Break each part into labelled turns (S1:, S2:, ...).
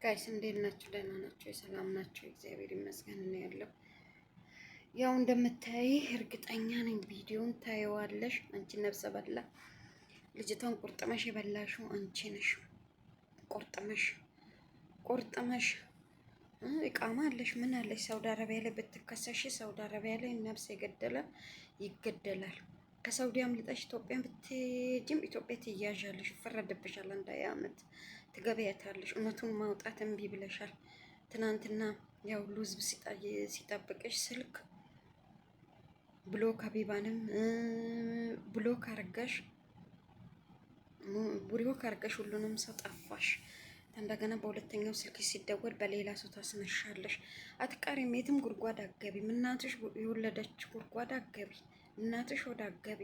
S1: ጋይስ እንዴት ናችሁ? ደህና ናችሁ? የሰላም ናችሁ? እግዚአብሔር ይመስገን ነው ያለው። ያው እንደምታይ እርግጠኛ ነኝ ቪዲዮን ታየዋለሽ። አንቺ ነፍሰ በላ ልጅቷን ቁርጥመሽ የበላሽው አንቺ ነሽ። ቁርጥመሽ ኢቃማ አለሽ ምን አለሽ? ሳውዲ አረቢያ ላይ ብትከሰሽ ሳውዲ አረቢያ ላይ ነፍስ የገደለ ይገደላል። ከሳውዲ አምልጠሽ ኢትዮጵያ ብትሄጂም ኢትዮጵያ ትያዣለሽ፣ ይፈረድብሻል። አንድ ዓመት ትገበያታለሽ። እውነቱን ማውጣት እምቢ ብለሻል። ትናንትና ያው ሁሉ ህዝብ ሲጠብቅሽ ስልክ ብሎክ ሀቢባንም ብሎክ አርገሽ ሁሉንም ሰው ጠፋሽ። እንደገና በሁለተኛው ስልክ ሲደወል በሌላ ሰው ታስነሻለሽ። አትቀሪም፣ የትም ጉድጓድ አገቢም። እናትሽ የወለደች ጉድጓድ አገቢ፣ እናትሽ ወደ አገቢ።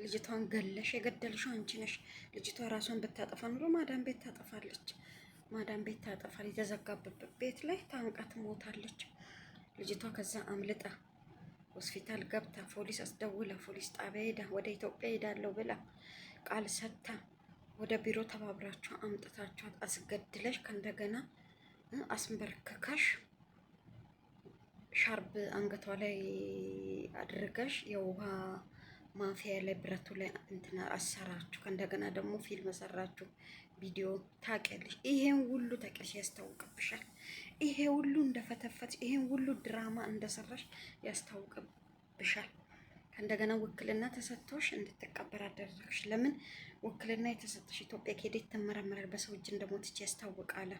S1: ልጅቷን ገለሽ፣ የገደልሽው አንቺ ነሽ። ልጅቷ ራሷን ብታጠፋ ኑሮ ማዳም ቤት ታጠፋለች። ማዳም ቤት ታጠፋል። የተዘጋበት ቤት ላይ ታንቃ ትሞታለች። ልጅቷ ከዛ አምልጣ ሆስፒታል ገብታ ፖሊስ አስደውላ ፖሊስ ጣቢያ ሄዳ ወደ ኢትዮጵያ ሄዳለሁ ብላ ቃል ሰጥታ ወደ ቢሮ ተባብራችሁ አምጥታችኋት አስገድለሽ ከእንደገና አስንበርክከሽ ሻርብ አንገቷ ላይ አድርገሽ የውሃ ማፊያ ላይ ብረቱ ላይ እንትና አሰራችሁ። ከእንደገና ደግሞ ፊልም ሰራችሁ፣ ቪዲዮ ታውቂያለሽ። ይሄን ሁሉ ታውቂያለሽ፣ ያስታውቅብሻል። ይሄ ሁሉ እንደፈተፈት፣ ይሄን ሁሉ ድራማ እንደሰራሽ ያስታውቅብሻል። ከእንደገና ውክልና ተሰጥቶሽ እንድትቀበር አደረግሽ። ለምን ውክልና የተሰጠሽ? ኢትዮጵያ ከሄደች ትመረመራል። በሰው እጅ እንደሞተች ያስታውቃል፣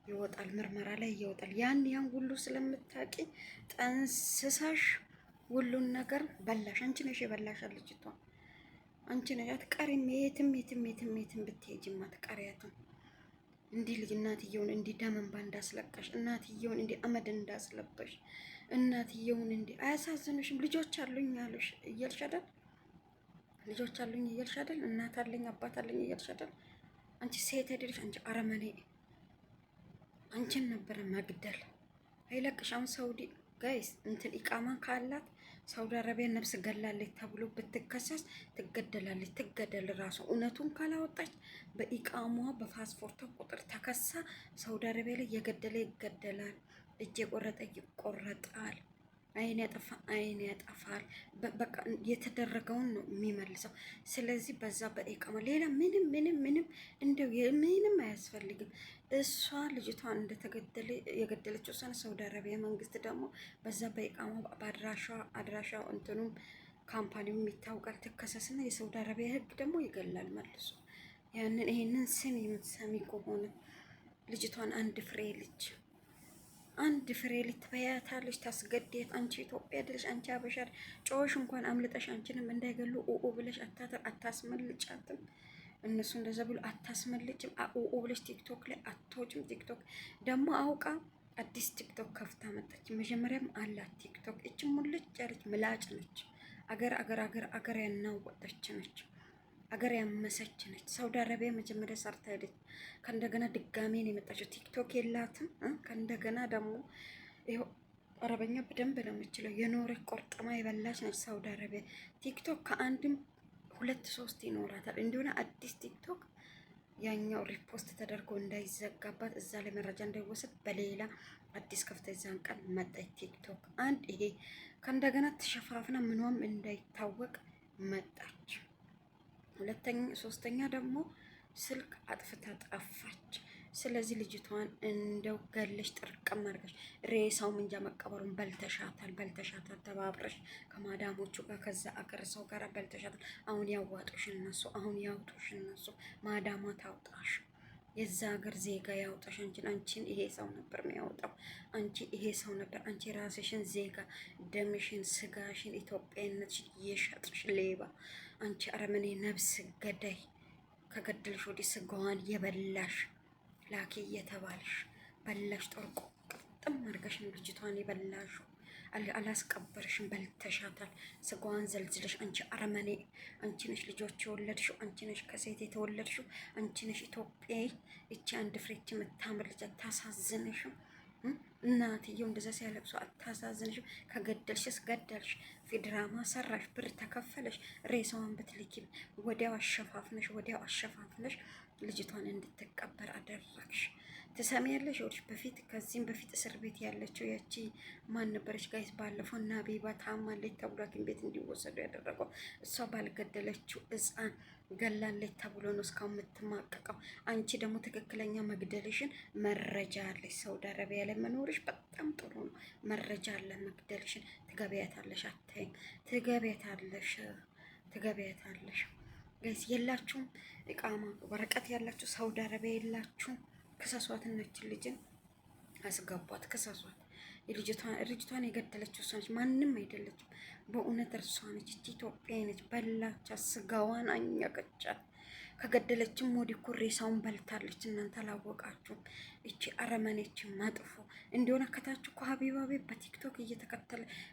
S1: ይወጣል፣ ምርመራ ላይ ይወጣል። ያን ሁሉ ስለምታውቂ ጠንስሳሽ ሁሉን ነገር በላሽ። አንቺ ነሽ የበላሻል ልጅቷ፣ አንቺ ነሽ። አትቀሪም፣ የትም ብትሄጂም አትቀሪያትም። እንዲህ ልጅ እናትየውን እንዲህ ደም እንባ እንዳስለቀሽ፣ እናትየውን እንዲህ አመድ እንዳስለበሽ፣ እናትየውን እንዲህ አያሳዝኑሽም? ልጆች አሉኝ አሉሽ እያልሽ አይደል? ልጆች አሉኝ እያልሽ አይደል? እናት አለኝ አባት አለኝ እያልሽ አይደል? አንቺ ሴት አይደለሽ? አንቺ አረመኔ፣ አንቺን ነበረ መግደል አይለቅሽ። አሁን ሳውዲ ጋይስ እንትን ኢቃማ ካላት ሳውዲ አረቢያ ነፍስ ገላለች ተብሎ ብትከሰስ ትገደላለች። ትገደል ራሱ እውነቱን ካላወጣች በኢቃሟ በፓስፖርቷ ቁጥር ተከሳ ሳውዲ አረቢያ ላይ የገደለ ይገደላል፣ እጅ የቆረጠ ይቆረጣል፣ አይን ያጠፋ አይን ያጠፋል። በቃ የተደረገውን ነው የሚመልሰው። ስለዚህ በዛ በኢቃማ ሌላ ምንም እንደው ምንም አያስፈልግም። እሷ ልጅቷን እንደተገደለ የገደለችው ሰነ ሳውዲ አረቢያ መንግስት ደግሞ በዛ በኢቃማ አድራሻው እንትኑም ካምፓኒውም ይታወቃል። ትከሰስና የሳውዲ አረቢያ ህግ ደግሞ ይገላል መልሶ። ይሄንን ስም የምትሰሚ ከሆነ ልጅቷን አንድ ፍሬ ልጅ ትበያታለች፣ ታስገድያት። አንቺ ኢትዮጵያ አይደለሽ? አንቺ አበሻር ጮሽ እንኳን አምልጠሽ አንቺንም እንዳይገሉ ብለሽ አታስመልጫትም። እነሱ እንደዛ ብሎ አታስመልጭም። ብለሽ ቲክቶክ ላይ አትወጭም። ቲክቶክ ደግሞ አውቃ አዲስ ቲክቶክ ከፍታ መጣች። መጀመሪያም አላት ቲክቶክ። እች ሙልጭ ያለች ምላጭ ነች። አገር ያናወጠች ነች። አገር ያመሰች ነች። ሳውዲ አረቢያ መጀመሪያ ሰርታ ሄደች። ከእንደገና ድጋሜ ነው የመጣችው። ቲክቶክ የላትም። ከእንደገና ደግሞ ይኸው አረበኛ በደንብ ነው የምችለው። የኖረች ቆርጥማ የበላች ነች ሳውዲ አረቢያ። ቲክቶክ ከአንድም 2-3 ይኖራታል። እንደሆነ አዲስ ቲክቶክ ያኛው ሪፖስት ተደርጎ እንዳይዘጋባት እዛ ላይ መረጃ እንዳይወሰድ በሌላ አዲስ ከፍታ ይዛን ቀን መጣች ቲክቶክ አንድ። ይሄ ከእንደገና ተሸፋፍና ምኗም እንዳይታወቅ መጣች። ሶስተኛ ደግሞ ስልክ አጥፍታ ጠፋች። ስለዚህ ልጅቷን እንደው ገለሽ ጥርቅም አድርገሽ ሬሳው ምንጃ መቀበሩን በልተሻታል። ተባብረሽ ከማዳሞቹ ጋር ከዛ አገር ሰው ጋር በልተሻታል። አሁን ያዋጡሽ እነሱ፣ አሁን ያውጡሽ እነሱ። ማዳማ ታውጣሽ፣ የዛ ሀገር ዜጋ ያውጣሽ። አንቺን ይሄ ሰው ነበር የሚያወጣው። ይሄ ሰው ነበር። አንቺ ራስሽን ዜጋ፣ ደምሽን፣ ስጋሽን፣ ኢትዮጵያነትሽን የሸጥሽ ሌባ አንቺ አረመኔ፣ ነብስ ገዳይ። ከገደልሽ ወዲህ ስጋዋን የበላሽ ላኪ እየተባልሽ በላሽ። ጠርቆ ቅጥም አድርገሽ ነው ልጅቷን የበላሽው። አላስቀበርሽም፣ በልተሻታል። ስጋዋን ዘልዝለሽ። አንቺ አረመኔ፣ አንቺ ነሽ ልጆች የወለድሽው፣ አንቺ ነሽ ከሴት የተወለድሽው፣ አንቺ ነሽ ኢትዮጵያዊ። እቺ አንድ ፍሬች የምታምር ልጅ አታሳዝንሽም? እናትየው እንደዛ ሲያለቅሱ አታሳዝንሽም? ከገደልሽስ ገደልሽ፣ ድራማ ሰራሽ፣ ብር ተከፈለሽ፣ ሬሳዋን ብትልኪም ወዲያው አሸፋፍነሽ ልጅቷን እንድትቀበር አደረግሽ። ትሰሚያለሽ? ይኸውልሽ ከዚህም በፊት እስር ቤት ያለችው ያቺ ማን ነበረች ጋይስ? ባለፈው እና ቤባ ታማለች ተብሎ ሐኪም ቤት እንዲወሰዱ ያደረገው እሷ ባልገደለችው ሕፃን ገላለች ተብሎ ነው እስካሁን የምትማቀቀው። አንቺ ደግሞ ትክክለኛ መግደልሽን መረጃ አለሽ። ሳውዲ አረቢያ ላይ መኖርሽ በጣም ጥሩ ነው። መረጃ አለ መግደልሽን። ትገቢያታለሽ፣ አታይም? ትገቢያታለሽ። ጋይስ የላችሁም ኢቃማ ወረቀት ያላችሁ ሳውዲ አረቢያ የላችሁም? ክሰሷት። እነችን ልጅን አስገቧት፣ ክሰሷት። ልጅቷን የገደለችው እሷ ነች፣ ማንም አይደለችም። በእውነት እርሷ ነች። እቺ ኢትዮጵያ ነች። በላቻት፣ ስጋዋን አኘቀቻት። ከገደለችም ወዲህ እኮ ሬሳውን በልታለች። እናንተ አላወቃችሁም? እቺ አረመኔች መጥፎ እንዲሆነ ከታችሁ እኮ ሀቢባ ቤት በቲክቶክ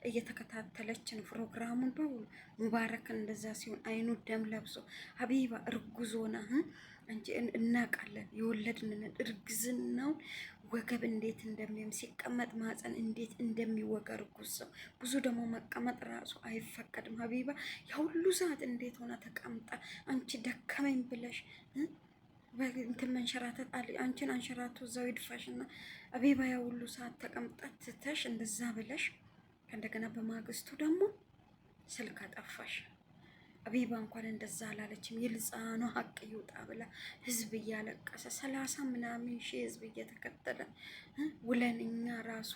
S1: እየተከታተለች ነው ፕሮግራሙን በሙሉ። ሙባረክን እንደዛ ሲሆን አይኑ ደም ለብሶ ሀቢባ እርጉዞና እንጂ እናውቃለን። የወለድንን እርግዝናውን ወገብ እንዴት እንደሚያም ሲቀመጥ ማፀን እንዴት እንደሚወጋ እርጉዝ ሰው። ብዙ ደግሞ መቀመጥ ራሱ አይፈቀድም። ሀቢባ የሁሉ ሰዓት እንዴት ሆና ተቀምጣ አንቺ ደከመኝ ብለሽ እንትን መንሸራተት አለ። አንቺን አንሸራቶ እዛው ይድፋሽና ሀቢባ የሁሉ ሰዓት ተቀምጣ ትተሽ እንደዛ ብለሽ ከእንደገና በማግስቱ ደግሞ ስልክ አጠፋሽ። ሀቢባ እንኳን እንደዛ አላለችም። የልፃኗ ሀቅ ይውጣ ብላ ህዝብ እያለቀሰ 30 ምናምን ሺህ ህዝብ እየተከተለ ውለን እኛ ራሱ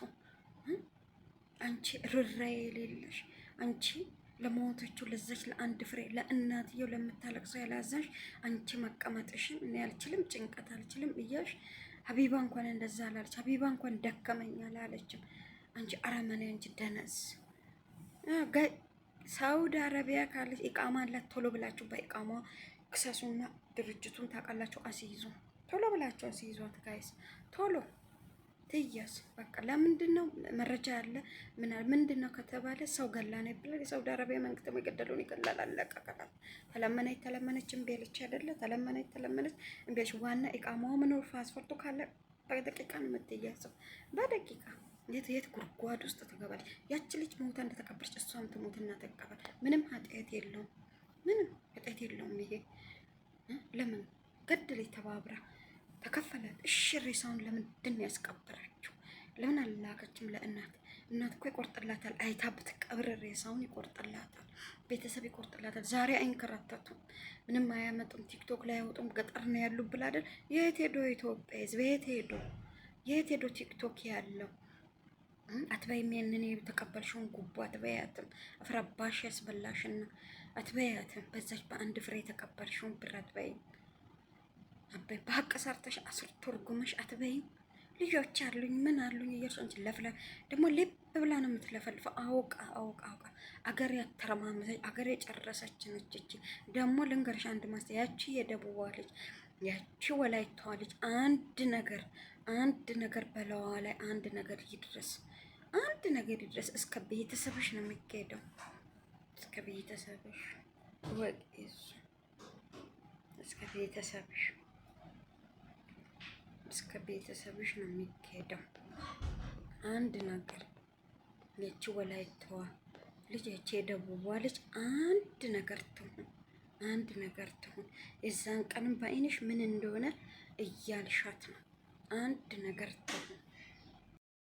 S1: አንቺ ርራ የሌለሽ አንቺ ለሞተችው ለዛች ለአንድ ፍሬ ለእናትየው ለምታለቅሰው ያላዛሽ አንቺ መቀመጥሽን እኔ አልችልም፣ ጭንቀት አልችልም እያልሽ ሀቢባ እንኳን እንደዛ አላለች። ሀቢባ እንኳን ደከመኝ አላለችም። አንቺ አረመኔ፣ አንቺ ደነስ። ሳውዲ አረቢያ ካለች ኢቃማ አላት። ቶሎ ብላችሁ በኢቃማ ክሰሱና ድርጅቱን ታውቃላችሁ፣ አስይዙ። ቶሎ ብላችሁ አስይዟት ጋይስ፣ ቶሎ ትያዝ። በቃ ለምንድን ነው መረጃ ያለ ምንድን ነው ከተባለ ሰው ገላ ነው ይባላል። የሳውዲ አረቢያ መንግስት የገደለውን ይገላል። አለቀ። ተለመነች እምቢ አለች አይደለ? ተለመነች እምቢ አለች። ዋና ኢቃማው መኖር ፓስፖርቱ ካለ በደቂቃ ነው የምትያዘው፣ በደቂቃ የት ጉድጓድ ውስጥ ትገባለች። ያቺ ልጅ ሞታ እንደተቀበረች እሷም ትሞትና ተቀበል። ምንም ኃጢአት የለውም። ይሄ ለምን ገደለች? ተባብራ ተከፈላት። እሺ ሬሳውን ለምንድን ነው ያስቀበራችሁ? ለምን አላከችም ለእናት? እናት እኮ ይቆርጥላታል። አይታ ብትቀብር ሬሳውን ይቆርጥላታል፣ ቤተሰብ ይቆርጥላታል። ዛሬ አይንከራተቱም፣ ምንም አያመጡም፣ ቲክቶክ ላይ አይወጡም። ገጠር ነው ያሉ ብላ አይደል? የት ሄዶ ኢትዮጵያ ህዝብ? የት ሄዶ ቲክቶክ ያለው? አትበይም። ያንን የተቀበልሽውን ጉቦ አትበያትም። አፍራባሽ ያስበላሽና አትበያትም። በዛች በአንድ ፍሬ የተቀበልሽውን ብር አትበይም። አበይ በሀቅ ሰርተሽ አስር ትርጉምሽ አትበይም። ልጆች አሉኝ ምን አሉኝ እያልሽ አንቺ ለፍለፍ ደግሞ ልብ ብላ ነው የምትለፈልፈው። አውቃ አገር ያተረማመሰች አገር የጨረሰች ነች። እቺ ደግሞ ልንገርሽ አንድ ማስተ ያቺ የደቡቧ ልጅ ያቺ ወላይታዋ ልጅ አንድ ነገር በለዋ ላይ አንድ ነገር ይድረስ እስከ ቤተሰብሽ ነው የሚካሄደው። እስከ ቤተሰብሽ ወቅስ እስከ ቤተሰብሽ ነው የሚካሄደው። አንድ ነገር ያቺ ወላይታዋ ልጅ ያቺ የደቡቧ ልጅ አንድ ነገር ትሁን። የዛን ቀንም በአይንሽ ምን እንደሆነ እያልሻት ነው። አንድ ነገር ትሁን።